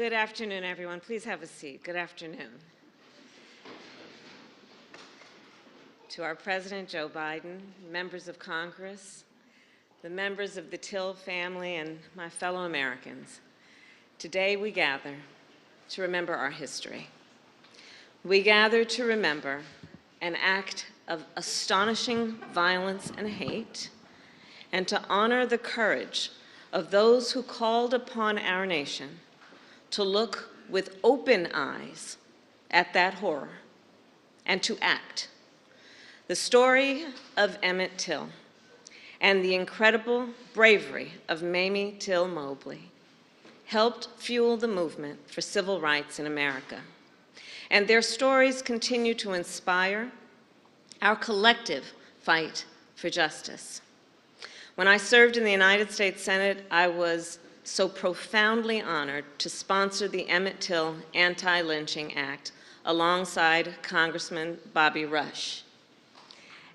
good afternoon, everyone. Please have a seat. Good afternoon. To our President, Joe Biden, members of Congress, the members of the Till family, and my fellow Americans, today we gather to remember our history. We gather to remember an act of astonishing violence and hate, and to honor the courage of those who called upon our nation to look with open eyes at that horror and to act. The story of Emmett Till and the incredible bravery of Mamie Till Mobley helped fuel the movement for civil rights in America. And their stories continue to inspire our collective fight for justice. When I served in the United States Senate, I was so profoundly honored to sponsor the Emmett Till Anti-Lynching Act alongside Congressman Bobby Rush.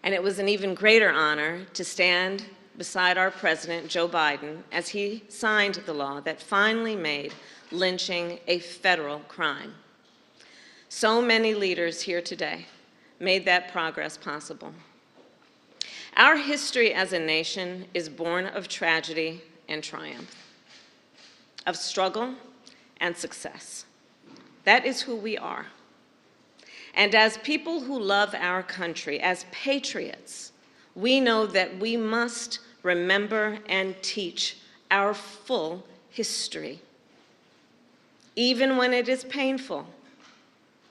And it was an even greater honor to stand beside our President, Joe Biden, as he signed the law that finally made lynching a federal crime. So many leaders here today made that progress possible. Our history as a nation is born of tragedy and triumph, of struggle and success. That is who we are. And as people who love our country, as patriots, we know that we must remember and teach our full history, even when it is painful,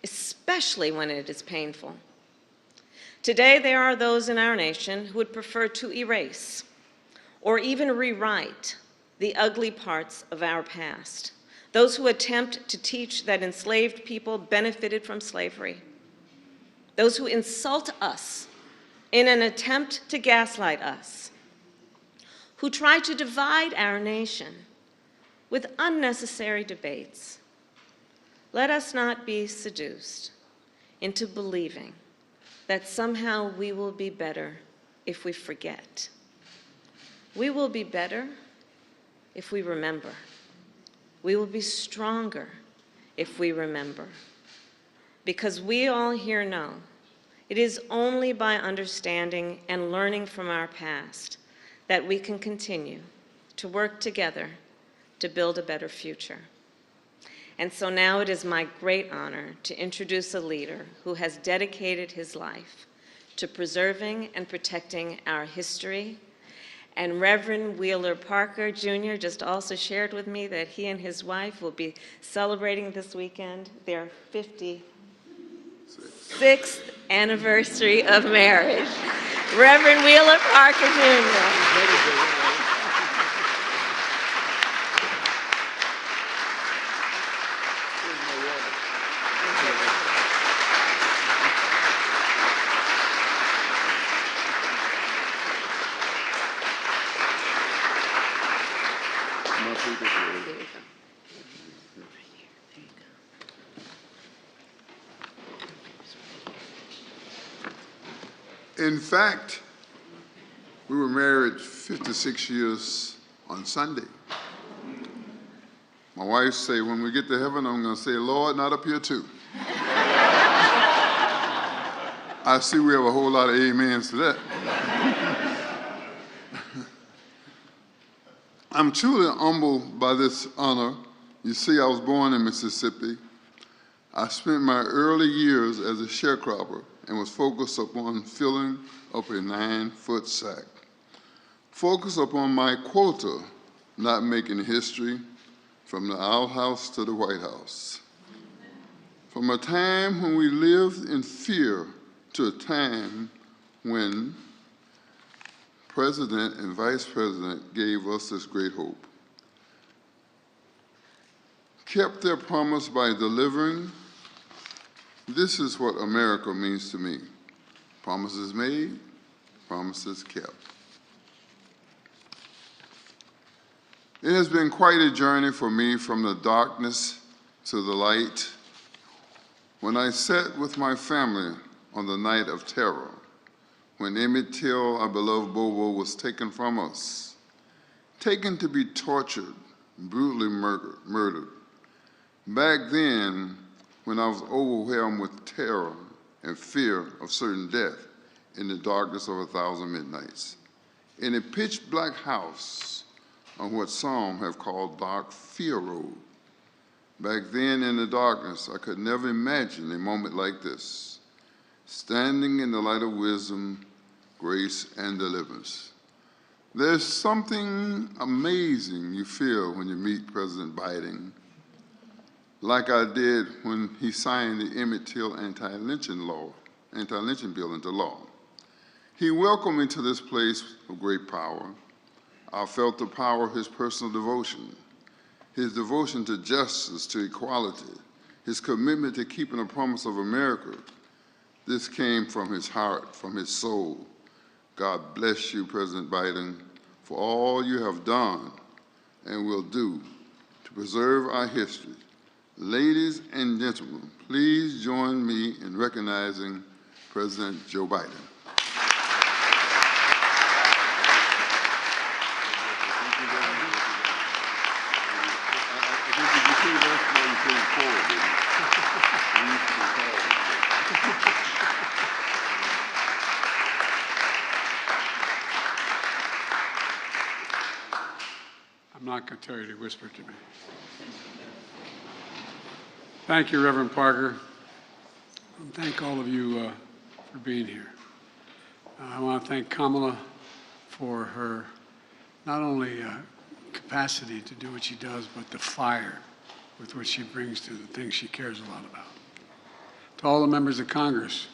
especially when it is painful. Today, there are those in our nation who would prefer to erase or even rewrite the ugly parts of our past, those who attempt to teach that enslaved people benefited from slavery, those who insult us in an attempt to gaslight us, who try to divide our nation with unnecessary debates. Let us not be seduced into believing that somehow we will be better if we forget. We will be better if we remember. We will be stronger if we remember. Because we all here know it is only by understanding and learning from our past that we can continue to work together to build a better future. And so now it is my great honor to introduce a leader who has dedicated his life to preserving and protecting our history. And Reverend Wheeler Parker Jr. just also shared with me that he and his wife will be celebrating this weekend their 56th anniversary of marriage. Reverend Wheeler Parker Jr. In fact, we were married 56 years on Sunday. My wife said, when we get to heaven, I'm going to say, Lord, not up here too. I see we have a whole lot of amens to that. I'm truly humbled by this honor. You see, I was born in Mississippi. I spent my early years as a sharecropper and was focused upon filling up a 9-foot sack. Focused upon my quota, not making history, from the outhouse to the White House. From a time when we lived in fear to a time when President and Vice President gave us this great hope. Kept their promise by delivering. This is what America means to me. Promises made, promises kept. It has been quite a journey for me from the darkness to the light. When I sat with my family on the night of terror, when Emmett Till, our beloved Bobo, was taken from us, taken to be tortured, brutally murdered, Back then, when I was overwhelmed with terror and fear of certain death in the darkness of 1,000 midnights, in a pitch-black house on what some have called Dark Fear Road. Back then in the darkness, I could never imagine a moment like this, standing in the light of wisdom, grace, and deliverance. There's something amazing you feel when you meet President Biden, like I did when he signed the Emmett Till anti-lynching bill into law. He welcomed me to this place of great power. I felt the power of his personal devotion, his devotion to justice, to equality, his commitment to keeping the promise of America. This came from his heart, from his soul. God bless you, President Biden, for all you have done and will do to preserve our history. Ladies and gentlemen, please join me in recognizing President Joe Biden. I'm not going to tell you to whisper to me. Thank you, Reverend Parker. And thank all of you for being here. I want to thank Kamala for her not only capacity to do what she does, but the fire with which she brings to the things she cares a lot about. To all the members of Congress,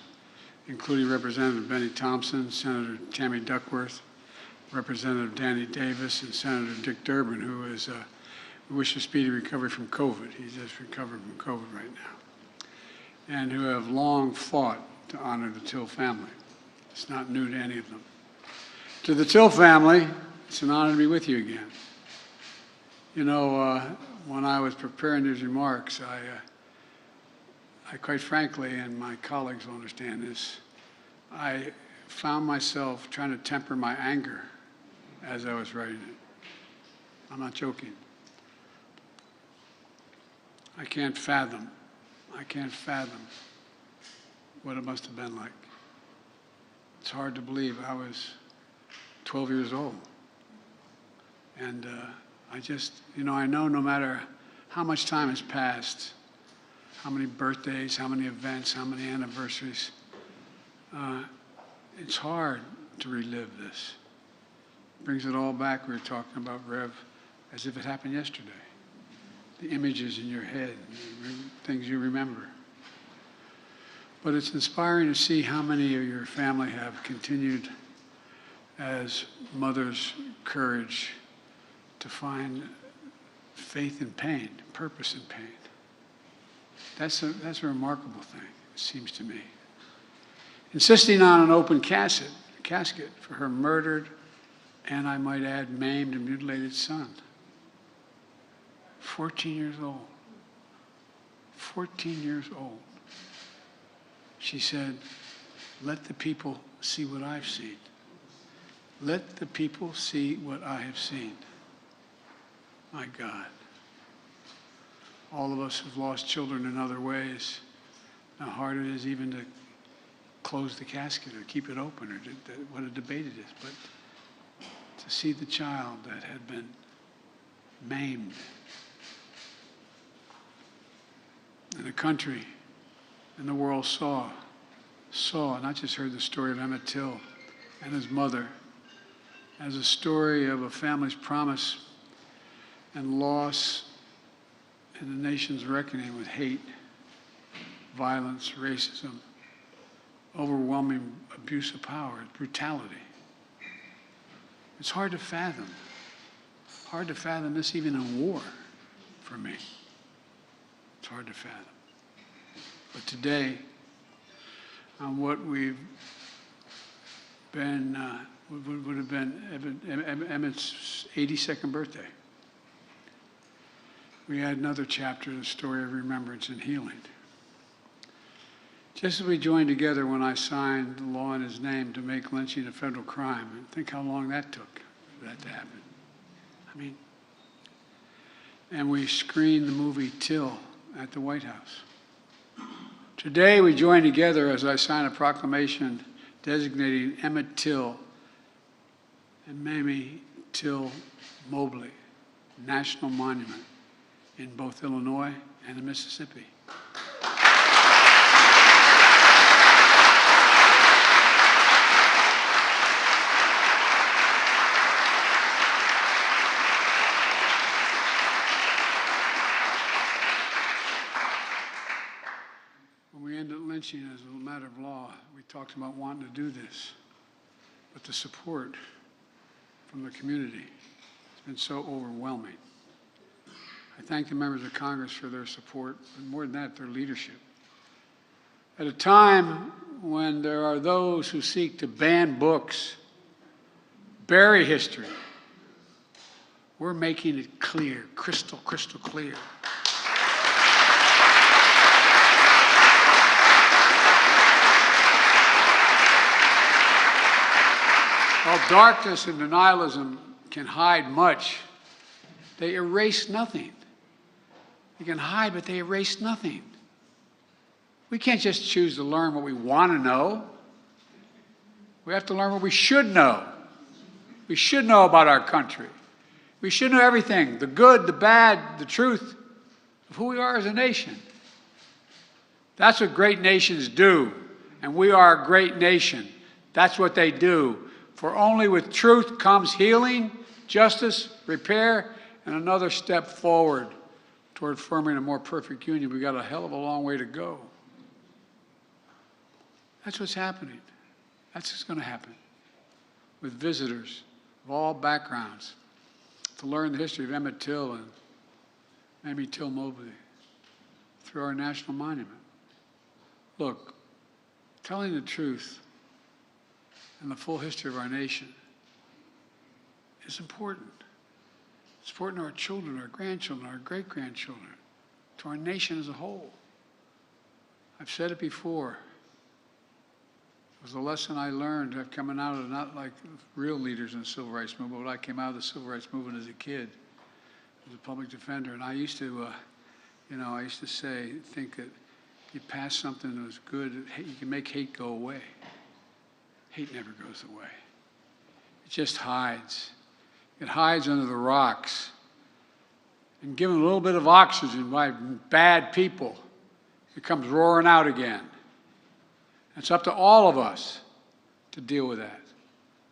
including Representative Benny Thompson, Senator Tammy Duckworth, Representative Danny Davis, and Senator Dick Durbin, who is, we wish a speedy recovery from COVID. He's just recovered from COVID right now. And who have long fought to honor the Till family. It's not new to any of them. To the Till family, it's an honor to be with you again. You know, when I was preparing these remarks, I quite frankly, and my colleagues will understand this, I found myself trying to temper my anger as I was writing it. I'm not joking. I can't fathom what it must have been like. It's hard to believe I was 12 years old. And I just, you know, I know no matter how much time has passed, how many birthdays, how many events, how many anniversaries, it's hard to relive this. It brings it all back. We were talking about Rev, as if it happened yesterday. The images in your head, things you remember. But it's inspiring to see how many of your family have continued as mothers' courage to find faith in pain, purpose in pain. That's a remarkable thing, it seems to me. Insisting on an open casket for her murdered, and I might add, maimed and mutilated son. 14 years old. 14 years old. She said, let the people see what I've seen. Let the people see what I have seen. My God. All of us have lost children in other ways. How hard it is even to close the casket or keep it open, or what a debate it is. But to see the child that had been maimed, and the country and the world saw, not just heard the story of Emmett Till and his mother, as a story of a family's promise and loss and the nation's reckoning with hate, violence, racism, overwhelming abuse of power, brutality. It's hard to fathom. Hard to fathom this even in war for me. It's hard to fathom. But today, on what we've been, would have been Emmett's 82nd birthday, we had another chapter of the story of remembrance and healing. Just as we joined together when I signed the law in his name to make lynching a federal crime, and think how long that took for that to happen. I mean, and we screened the movie Till at the White House. Today, we join together as I sign a proclamation designating Emmett Till and Mamie Till Mobley national monument in both Illinois and Mississippi. When we ended lynching as a matter of law, we talked about wanting to do this, but the support from the community has been so overwhelming. I thank the members of Congress for their support, but more than that, their leadership. At a time when there are those who seek to ban books, bury history, we're making it clear, crystal clear. While darkness and denialism can hide much, they erase nothing. They can hide, but they erase nothing. We can't just choose to learn what we want to know. We have to learn what we should know. We should know about our country. We should know everything, the good, the bad, the truth of who we are as a nation. That's what great nations do, and we are a great nation. That's what they do. For only with truth comes healing, justice, repair, and another step forward toward forming a more perfect union. We've got a hell of a long way to go. That's what's happening. That's what's going to happen with visitors of all backgrounds to learn the history of Emmett Till and Mamie Till Mobley through our national monument. Look, telling the truth and the full history of our nation is important. It's important to our children, our grandchildren, our great-grandchildren, to our nation as a whole. I've said it before. It was a lesson I learned coming out of not like real leaders in the civil rights movement, but I came out of the civil rights movement as a kid, as a public defender, and I used to, I used to think that you pass something that was good, you can make hate go away. Hate never goes away. It just hides. It hides under the rocks. And given a little bit of oxygen by bad people, it comes roaring out again. It's up to all of us to deal with that.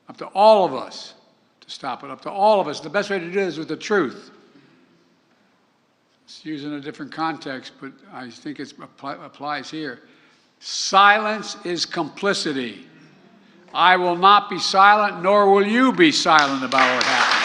Up to all of us to stop it. Up to all of us. The best way to do it is with the truth. It's used in a different context, but I think it applies here. Silence is complicity. I will not be silent, nor will you be silent about what happened.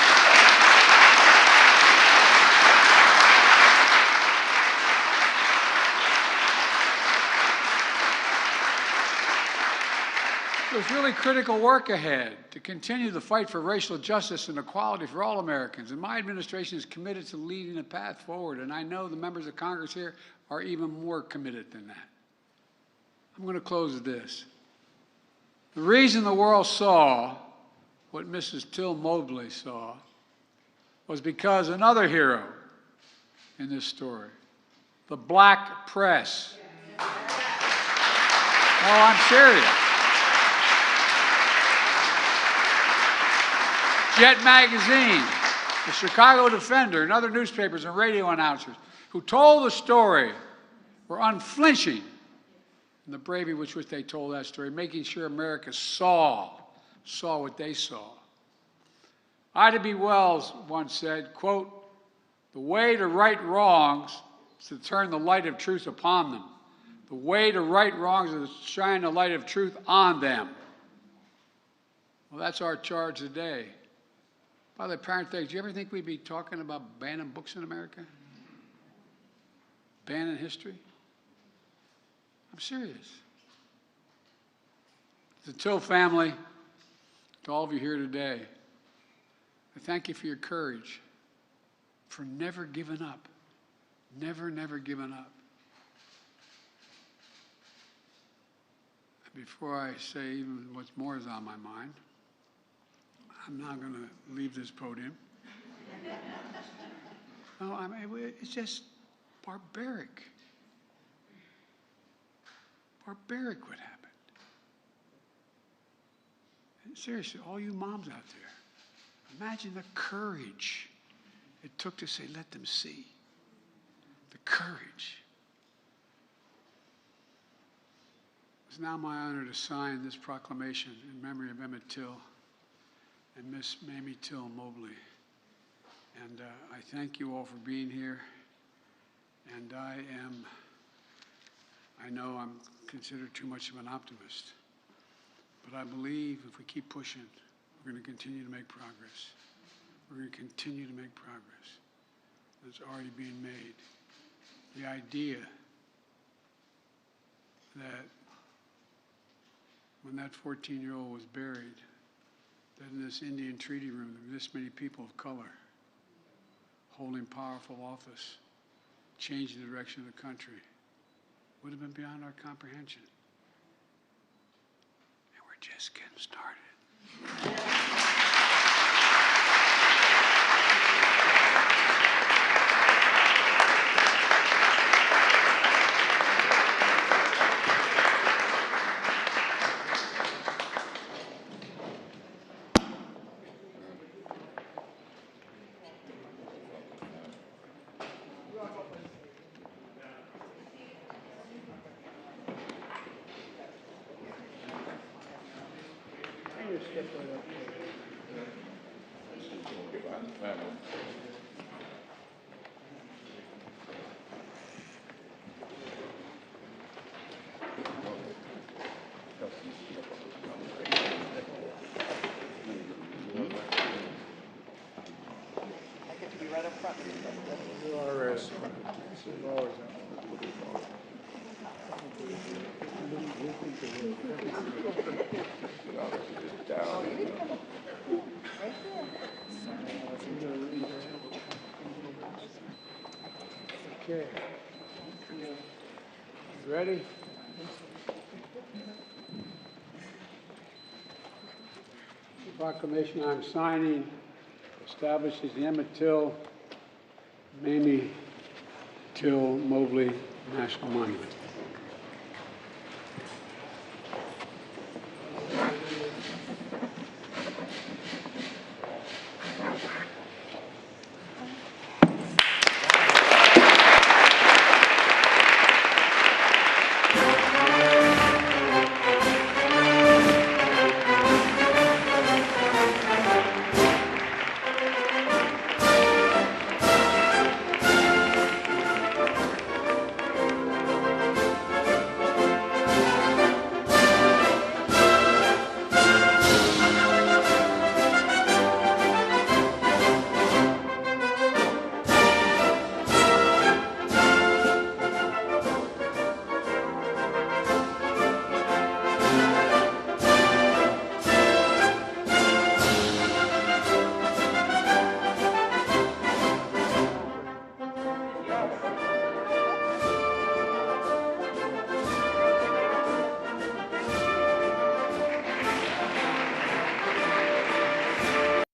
There's really critical work ahead to continue the fight for racial justice and equality for all Americans. And my administration is committed to leading the path forward. And I know the members of Congress here are even more committed than that. I'm going to close with this. The reason the world saw what Mrs. Till Mobley saw was because another hero in this story, the black press. No, I'm serious. Jet Magazine, the Chicago Defender, and other newspapers and radio announcers who told the story were unflinching in the bravery with which they told that story, making sure America saw what they saw. Ida B. Wells once said, quote, "The way to right wrongs is to turn the light of truth upon them. The way to right wrongs is to shine the light of truth on them." Well, that's our charge today. By the way, parenthetic, do you ever think we'd be talking about banning books in America? Banning history? I'm serious. To the Till family, to all of you here today, I thank you for your courage, for never giving up. Never giving up. And before I say even what's more is on my mind, I'm not going to leave this podium. No, it's just barbaric. Barbaric what happened. And seriously, all you moms out there, imagine the courage it took to say, let them see. The courage. It's now my honor to sign this proclamation in memory of Emmett Till and Miss Mamie Till Mobley. And I thank you all for being here. And I know I'm considered too much of an optimist, but I believe if we keep pushing, we're going to continue to make progress. We're going to continue to make progress. That's already being made. The idea that when that 14-year-old was buried, that in this Indian treaty room there were this many people of color holding powerful office, changing the direction of the country, would have been beyond our comprehension. And we're just getting started. Okay. You ready? The proclamation I'm signing establishes the Emmett Till, Mamie Till Mobley National Monument.